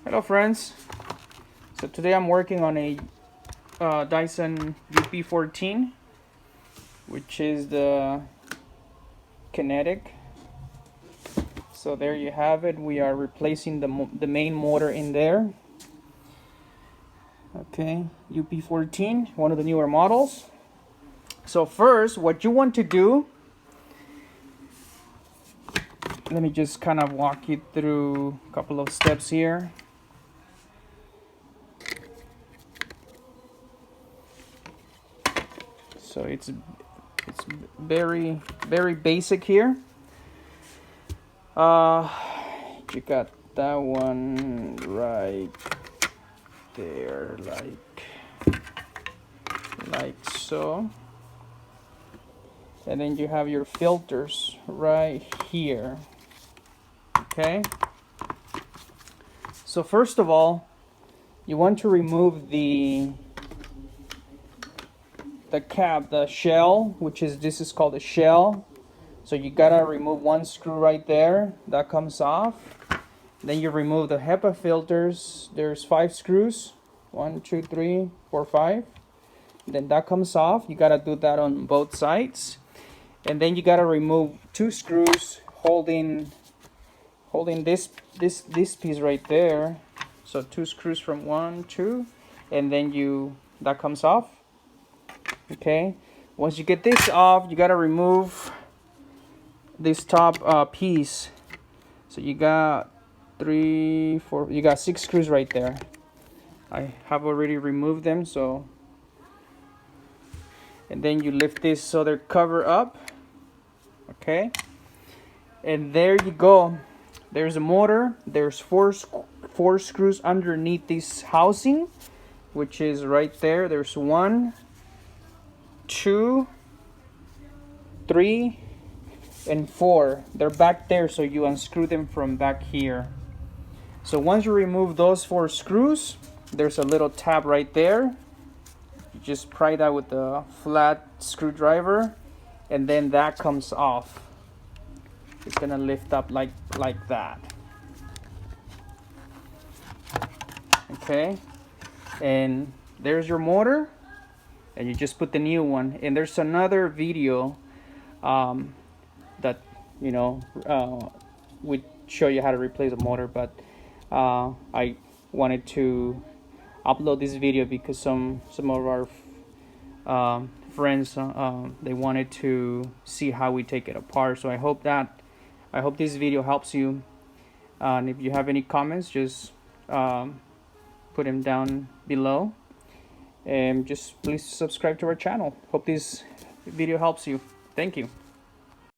Hello friends, so today I'm working on a Dyson UP14, which is the kinetic. So there you have it. We are replacing the main motor in there. Okay, UP14, one of the newer models. So first, what you want to do, let me just kind of walk you through a couple of steps here. So it's very basic here. You got that one right there, like so, and then you have your filters right here. Okay, so first of all, you want to remove the cap, the shell, which is, this is called a shell. So you gotta remove one screw right there, that comes off. Then you remove the HEPA filters. There's 5 screws, 1, 2, 3, 4, 5. Then that comes off. You gotta do that on both sides. And then you gotta remove 2 screws holding this piece right there. So 2 screws from 1, 2, and then that comes off. Okay, once you get this off, you gotta remove this top piece. So you got 3, 4, you got 6 screws right there. I have already removed them. So, and then you lift this other cover up. Okay, and there you go. There's a motor. There's four screws underneath this housing, which is right there. There's 1, 2, 3, and 4. They're back there, so you unscrew them from back here. So once you remove those 4 screws, there's a little tab right there. You just pry that with a flat screwdriver, and then that comes off. It's gonna lift up like that. Okay, and there's your motor, and you just put the new one. And there's another video that would show you how to replace a motor, but I wanted to upload this video because some of our friends they wanted to see how we take it apart. So I hope this video helps you, and if you have any comments, just put them down below, and just please subscribe to our channel. Hope this video helps you. Thank you.